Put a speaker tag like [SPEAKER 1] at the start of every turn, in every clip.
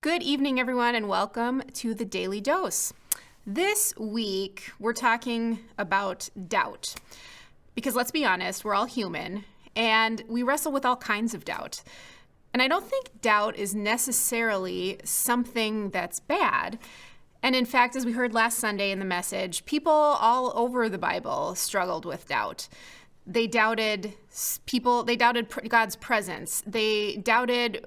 [SPEAKER 1] Good evening, everyone, and welcome to the Daily Dose. This week, we're talking about doubt. Because let's be honest, we're all human, and we wrestle with all kinds of doubt. And I don't think doubt is necessarily something that's bad. And in fact, as we heard last Sunday in the message, people all over the Bible struggled with doubt. They doubted God's presence. They doubted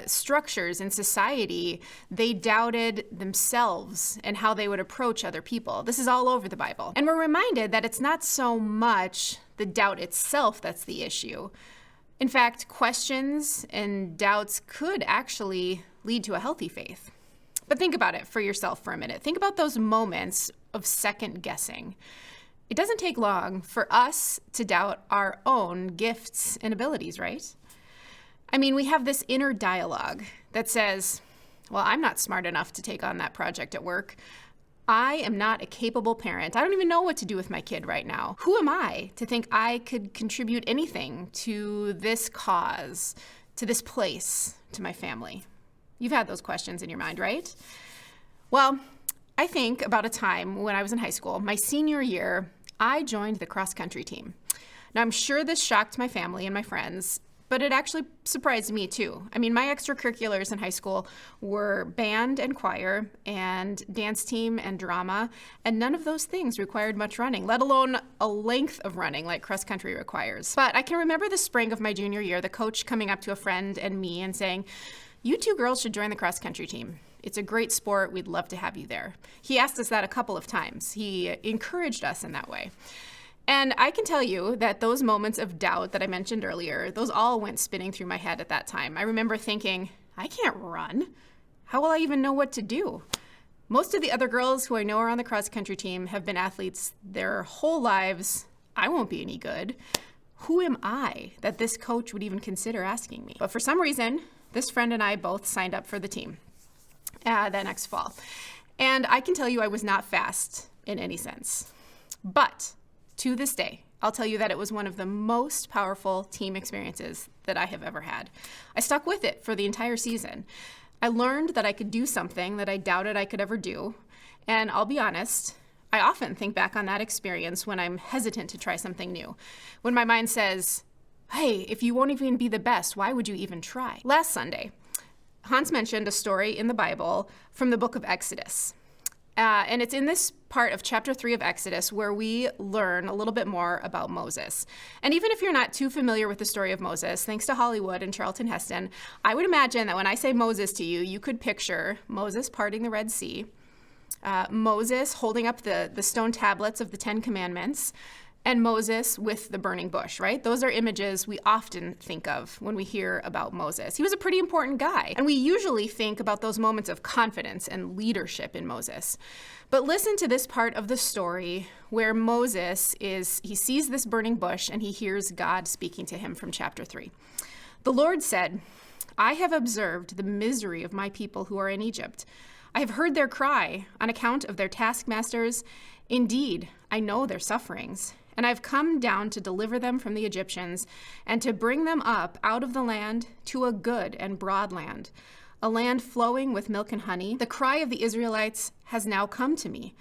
[SPEAKER 1] structures in society. They doubted themselves and how they would approach other people. This is all over the Bible. And we're reminded that it's not so much the doubt itself that's the issue. In fact, questions and doubts could actually lead to a healthy faith. But think about it for yourself for a minute. Think about those moments of second guessing. It doesn't take long for us to doubt our own gifts and abilities, right? I mean, we have this inner dialogue that says, well, I'm not smart enough to take on that project at work. I am not a capable parent. I don't even know what to do with my kid right now. Who am I to think I could contribute anything to this cause, to this place, to my family? You've had those questions in your mind, right? Well, I think about a time when I was in high school, my senior year, I joined the cross-country team. Now, I'm sure this shocked my family and my friends, but it actually surprised me too. I mean, my extracurriculars in high school were band and choir and dance team and drama, and none of those things required much running, let alone a length of running like cross-country requires. But I can remember the spring of my junior year, the coach coming up to a friend and me and saying, "You two girls should join the cross-country team. It's a great sport. We'd love to have you there." He asked us that a couple of times. He encouraged us in that way. And I can tell you that those moments of doubt that I mentioned earlier, those all went spinning through my head at that time. I remember thinking, I can't run. How will I even know what to do? Most of the other girls who I know are on the cross-country team have been athletes their whole lives. I won't be any good. Who am I that this coach would even consider asking me? But for some reason, this friend and I both signed up for the team that next fall. And I can tell you I was not fast in any sense. But to this day, I'll tell you that it was one of the most powerful team experiences that I have ever had. I stuck with it for the entire season. I learned that I could do something that I doubted I could ever do. And I'll be honest, I often think back on that experience when I'm hesitant to try something new. When my mind says, hey, if you won't even be the best, why would you even try? Last Sunday, Hans mentioned a story in the Bible from the book of Exodus. And it's in this part of chapter 3 of Exodus where we learn a little bit more about Moses. And even if you're not too familiar with the story of Moses, thanks to Hollywood and Charlton Heston, I would imagine that when I say Moses to you, you could picture Moses parting the Red Sea, Moses holding up the stone tablets of the Ten Commandments, and Moses with the burning bush, right? Those are images we often think of when we hear about Moses. He was a pretty important guy, and we usually think about those moments of confidence and leadership in Moses. But listen to this part of the story where Moses he sees this burning bush and he hears God speaking to him from chapter 3. The Lord said, "I have observed the misery of my people who are in Egypt. I have heard their cry on account of their taskmasters. Indeed, I know their sufferings. And I've come down to deliver them from the Egyptians and to bring them up out of the land to a good and broad land, a land flowing with milk and honey. The cry of the Israelites has now come to me.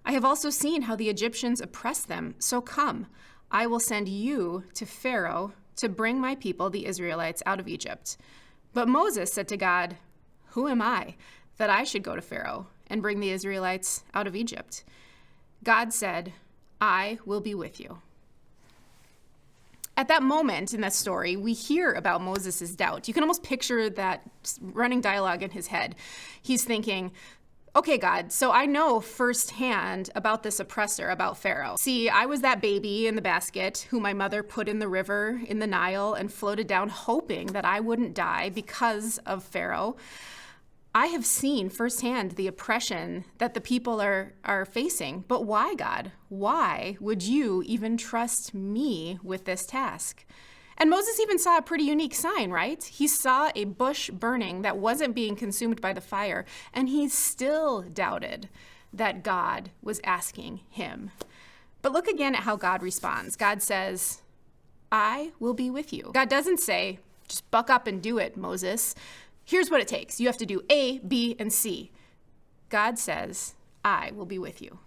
[SPEAKER 1] I have also seen how the Egyptians oppress them. So come, I will send you to Pharaoh to bring my people, the Israelites, out of Egypt." But Moses said to God, "Who am I that I should go to Pharaoh and bring the Israelites out of Egypt?" God said, "I will be with you." At that moment in that story, we hear about Moses' doubt. You can almost picture that running dialogue in his head. He's thinking, okay, God, so I know firsthand about this oppressor, about Pharaoh. See, I was that baby in the basket who my mother put in the river, in the Nile, and floated down hoping that I wouldn't die because of Pharaoh. I have seen firsthand the oppression that the people are facing. But why, God? Why would you even trust me with this task? And Moses even saw a pretty unique sign, right? He saw a bush burning that wasn't being consumed by the fire, and he still doubted that God was asking him. But look again at how God responds. God says, "I will be with you." God doesn't say, "Just buck up and do it, Moses." Here's what it takes. You have to do A, B, and C. God says, I will be with you.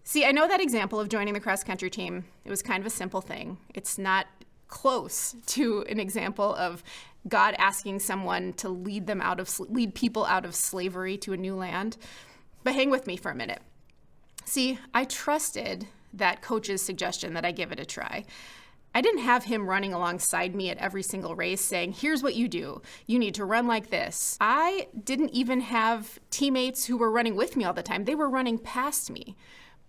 [SPEAKER 1] See, I know that example of joining the cross-country team, it was kind of a simple thing. It's not close to an example of God asking someone to lead people out of slavery to a new land. But hang with me for a minute. See, I trusted that coach's suggestion that I give it a try. I didn't have him running alongside me at every single race saying, here's what you do. You need to run like this. I didn't even have teammates who were running with me all the time. They were running past me.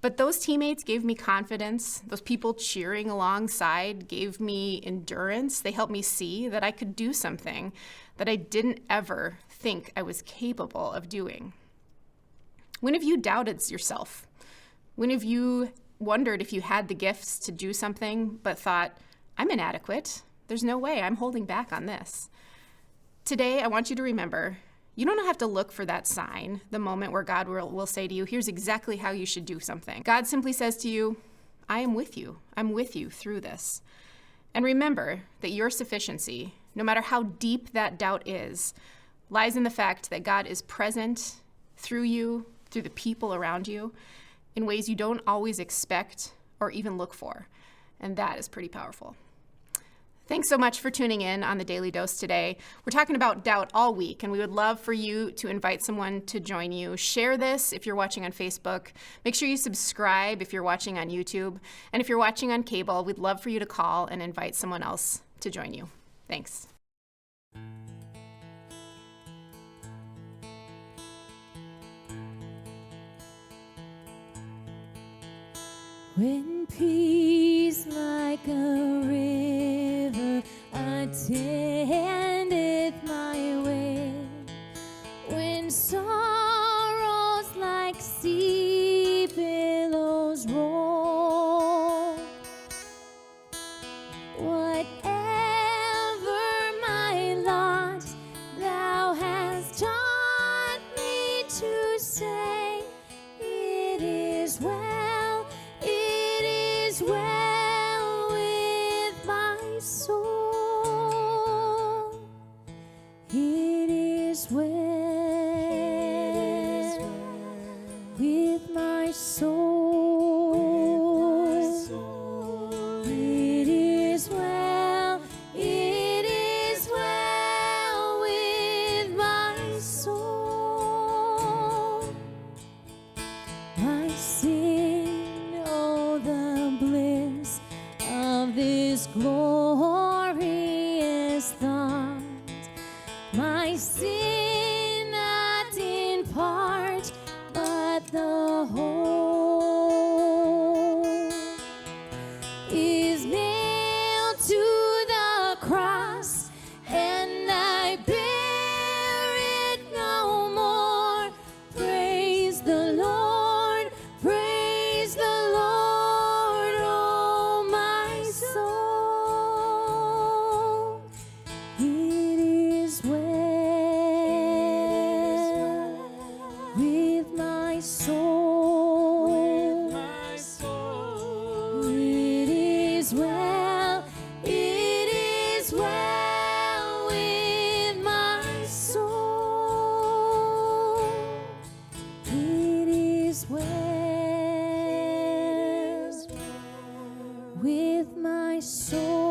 [SPEAKER 1] But those teammates gave me confidence. Those people cheering alongside gave me endurance. They helped me see that I could do something that I didn't ever think I was capable of doing. When have you doubted yourself? When have you wondered if you had the gifts to do something but thought, I'm inadequate. There's no way. I'm holding back on this. Today, I want you to remember, you don't have to look for that sign, the moment where God will say to you, here's exactly how you should do something. God simply says to you, I am with you. I'm with you through this. And remember that your sufficiency, no matter how deep that doubt is, lies in the fact that God is present through you, through the people around you, in ways you don't always expect or even look for. And that is pretty powerful. Thanks so much for tuning in on the Daily Dose today. We're talking about doubt all week, and we would love for you to invite someone to join you. Share this if you're watching on Facebook. Make sure you subscribe if you're watching on YouTube. And if you're watching on cable, we'd love for you to call and invite someone else to join you. Thanks.
[SPEAKER 2] When peace like a river attendeth my way, when sorrows like sea billows roll, whatever my lot, thou hast taught me to say, it is well. Well with my soul, it is well with my soul, it is well with my soul, my sin, oh the bliss of this glorious thought, my sin not in part but the whole is nailed to the cross, and I bear it no more. Praise the Lord, praise the Lord, oh my soul. It is well with my soul. It is well with my soul. It is well with my soul.